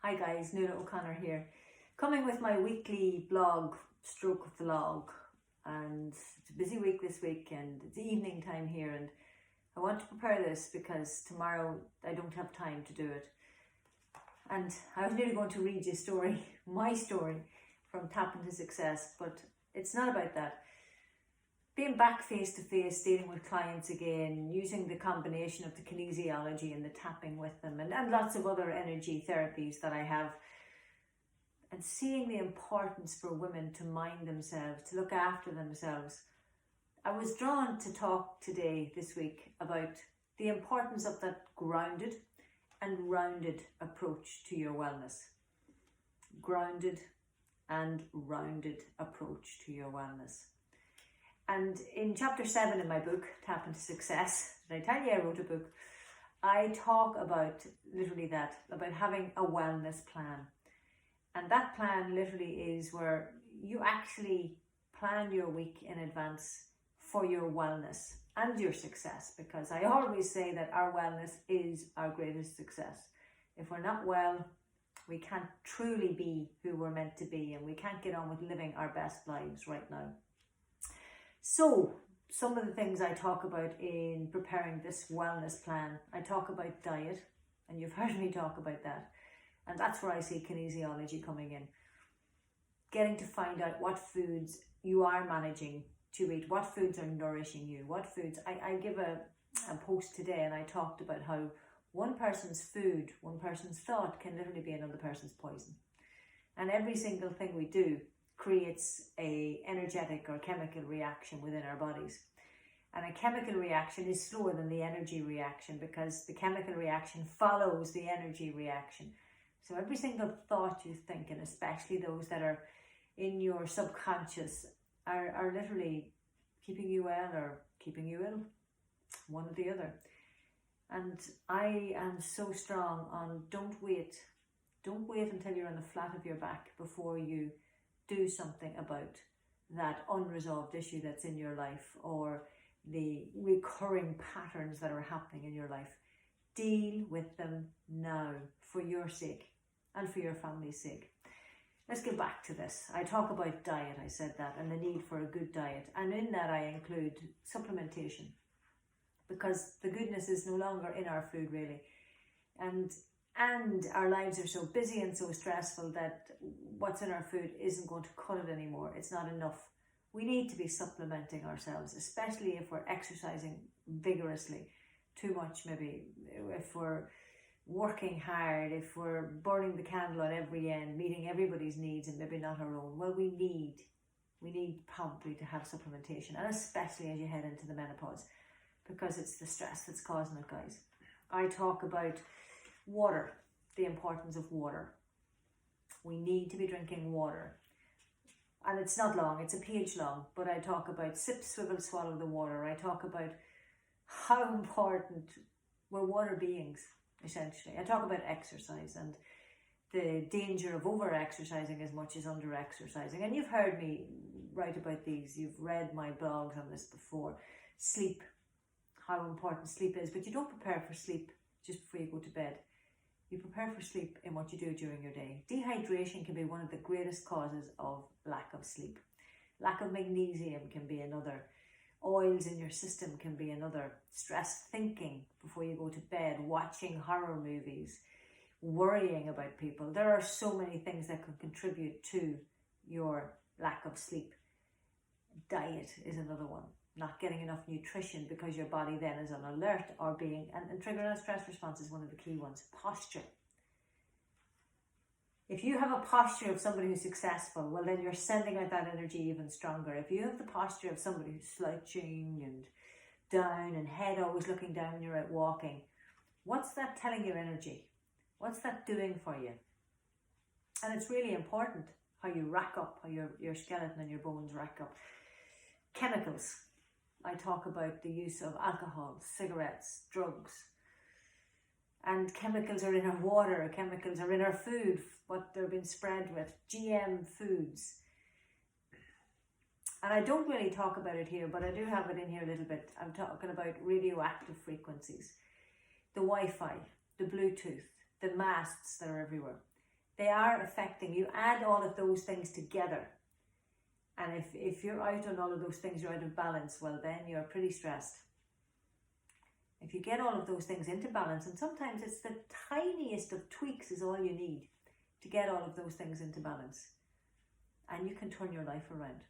Hi guys, Nuala O'Connor here, coming with my weekly blog, Stroke of the Log. And it's a busy week this week and it's evening time here, and I want to prepare this because tomorrow I don't have time to do it. And I was nearly going to read you a story, my story, from Tap into Success, but it's not about that. Being back face to face, dealing with clients again, using the combination of the kinesiology and the tapping with them, and lots of other energy therapies that I have, and seeing the importance for women to mind themselves, to look after themselves. I was drawn to talk today, this week, about the importance of that grounded and rounded approach to your wellness. Grounded and rounded approach to your wellness. And in chapter 7 in my book, Tap into Success, did I tell you I wrote a book? I talk about literally that, about having a wellness plan. And that plan literally is where you actually plan your week in advance for your wellness and your success. Because I always say that our wellness is our greatest success. If we're not well, we can't truly be who we're meant to be, and we can't get on with living our best lives right now. So, some of the things I talk about in preparing this wellness plan, I talk about diet, and you've heard me talk about that. And that's where I see kinesiology coming in. Getting to find out what foods you are managing to eat, what foods are nourishing you, what foods. I give a post today, and I talked about how one person's food, one person's thought can literally be another person's poison. And every single thing we do creates a energetic or chemical reaction within our bodies. And a chemical reaction is slower than the energy reaction, because the chemical reaction follows the energy reaction. So every single thought you think, and especially those that are in your subconscious, are literally keeping you well or keeping you ill, one or the other. And I am so strong on don't wait until you're on the flat of your back before you do something about that unresolved issue that's in your life, or the recurring patterns that are happening in your life. Deal with them now, for your sake and for your family's sake. Let's get back to this. I talk about diet, I said that, and the need for a good diet. And in that I include supplementation, because the goodness is no longer in our food really. And our lives are so busy and so stressful that what's in our food isn't going to cut it anymore. It's not enough. We need to be supplementing ourselves, especially if we're exercising vigorously. Too much maybe, if we're working hard, if we're burning the candle at every end, meeting everybody's needs and maybe not our own. Well, we need probably to have supplementation, and especially as you head into the menopause, because it's the stress that's causing it, guys. I talk about water, the importance of water. We need to be drinking water. And it's not long, it's a page long, but I talk about sip, swivel, swallow the water. I talk about how important we're water beings, essentially. I talk about exercise and the danger of over-exercising as much as under-exercising. And you've heard me write about these. You've read my blogs on this before. Sleep, how important sleep is. But you don't prepare for sleep just before you go to bed. You prepare for sleep in what you do during your day. Dehydration can be one of the greatest causes of lack of sleep. Lack of magnesium can be another. Oils in your system can be another. Stress thinking before you go to bed, watching horror movies, worrying about people. There are so many things that can contribute to your lack of sleep. Diet is another one. Not getting enough nutrition because your body then is on alert, or being, and triggering a stress response is one of the key ones. Posture. If you have a posture of somebody who's successful, well then you're sending out that energy even stronger. If you have the posture of somebody who's slouching and down and head always looking down when you're out walking, what's that telling your energy? What's that doing for you? And it's really important how you rack up, how your skeleton and your bones rack up. Chemicals. I talk about the use of alcohol, cigarettes, drugs. And chemicals are in our water, chemicals are in our food, what they're being spread with, GM foods. And I don't really talk about it here, but I do have it in here a little bit. I'm talking about radioactive frequencies, the Wi-Fi, the Bluetooth, the masts that are everywhere. They are affecting you. Add all of those things together. And if you're out on all of those things, you're out of balance, well, then you're pretty stressed. If you get all of those things into balance, and sometimes it's the tiniest of tweaks is all you need to get all of those things into balance. And you can turn your life around.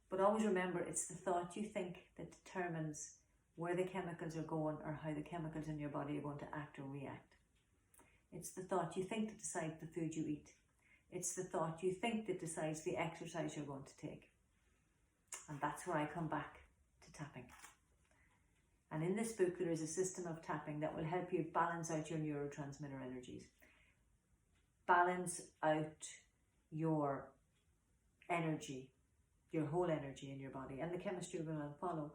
But always remember, it's the thought you think that determines where the chemicals are going or how the chemicals in your body are going to act or react. It's the thought you think that decides the food you eat. It's the thought you think that decides the exercise you're going to take. And that's where I come back to tapping. And in this book, there is a system of tapping that will help you balance out your neurotransmitter energies. Balance out your energy, your whole energy in your body, and the chemistry will follow.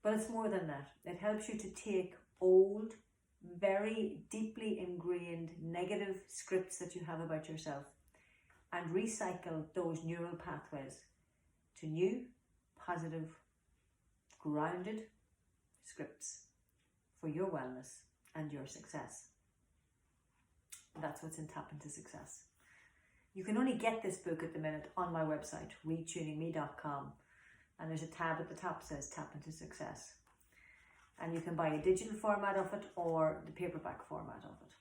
But it's more than that. It helps you to take old, very deeply ingrained negative scripts that you have about yourself and recycle those neural pathways to new, positive, grounded scripts for your wellness and your success. That's what's in Tap Into Success. You can only get this book at the minute on my website, retuningme.com, and there's a tab at the top that says Tap Into Success. And you can buy a digital format of it or the paperback format of it.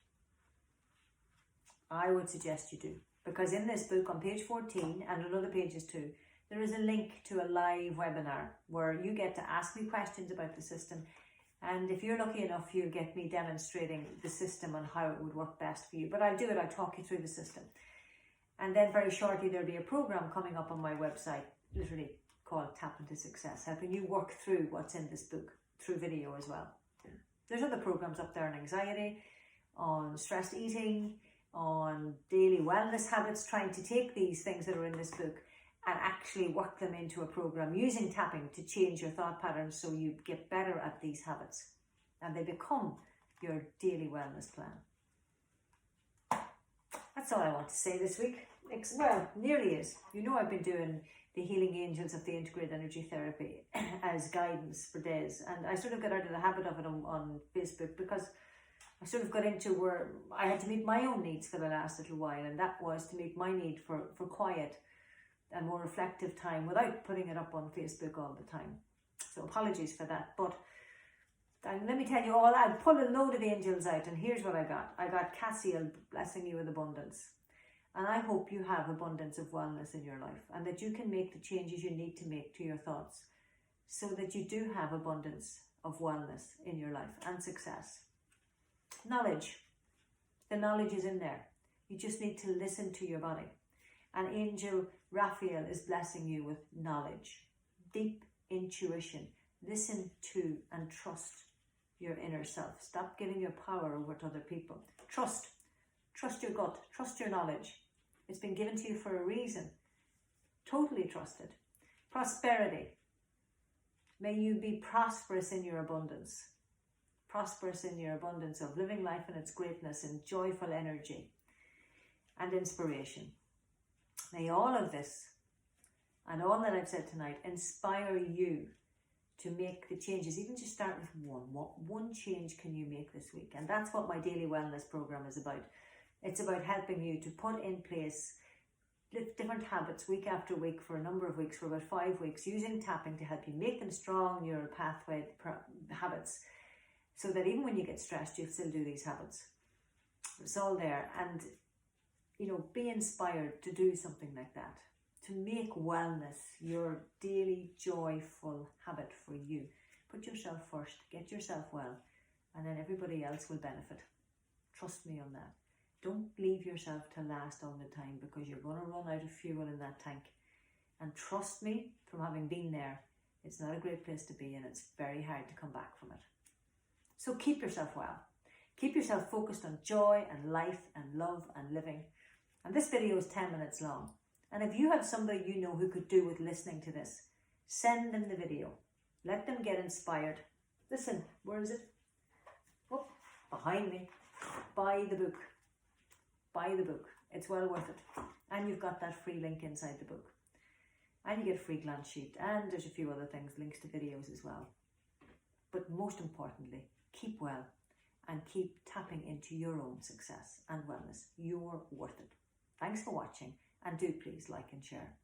I would suggest you do, because in this book on page 14 and on other pages too, there is a link to a live webinar where you get to ask me questions about the system. And if you're lucky enough, you'll get me demonstrating the system and how it would work best for you. But I'll do it, I'll talk you through the system. And then very shortly, there'll be a program coming up on my website, literally called Tap Into Success, helping you work through what's in this book through video as well. There's other programs up there on anxiety, on stress eating, on daily wellness habits, trying to take these things that are in this book and actually work them into a program using tapping to change your thought patterns so you get better at these habits and they become your daily wellness plan. That's all I want to say this week. Well, nearly is. You know, I've been doing the Healing Angels of the Integrated Energy Therapy as guidance for days, and I sort of got out of the habit of it on Facebook because I sort of got into where I had to meet my own needs for the last little while, and that was to meet my need for quiet and more reflective time without putting it up on Facebook all the time. So apologies for that, but let me tell you all, I pulled a load of angels out and here's what I got. I got Cassiel blessing you with abundance. And I hope you have abundance of wellness in your life and that you can make the changes you need to make to your thoughts so that you do have abundance of wellness in your life and success. Knowledge. The knowledge is in there. You just need to listen to your body. And Angel Raphael is blessing you with knowledge, deep intuition. Listen to and trust your inner self. Stop giving your power over to other people. Trust your gut. Trust your knowledge. It's been given to you for a reason. Totally trust it. Prosperity. May you be prosperous in your abundance. Prosperous in your abundance of living life in its greatness and joyful energy and inspiration. May all of this and all that I've said tonight inspire you to make the changes. Even just start with one. What one change can you make this week? And that's what my daily wellness program is about. It's about helping you to put in place different habits week after week for a number of weeks, for about 5 weeks, using tapping to help you make them strong neural pathway habits so that even when you get stressed, you still do these habits. It's all there. And, you know, be inspired to do something like that, to make wellness your daily joyful habit for you. Put yourself first, get yourself well, and then everybody else will benefit. Trust me on that. Don't leave yourself to last all the time because you're going to run out of fuel in that tank. And trust me, from having been there, it's not a great place to be and it's very hard to come back from it. So keep yourself well. Keep yourself focused on joy and life and love and living. And this video is 10 minutes long. And if you have somebody you know who could do with listening to this, send them the video. Let them get inspired. Listen, where is it? Oh, behind me. Buy the book. Buy the book. It's well worth it. And you've got that free link inside the book. And you get a free glance sheet. And there's a few other things, links to videos as well. But most importantly, keep well and keep tapping into your own success and wellness. You're worth it. Thanks for watching, and do please like and share.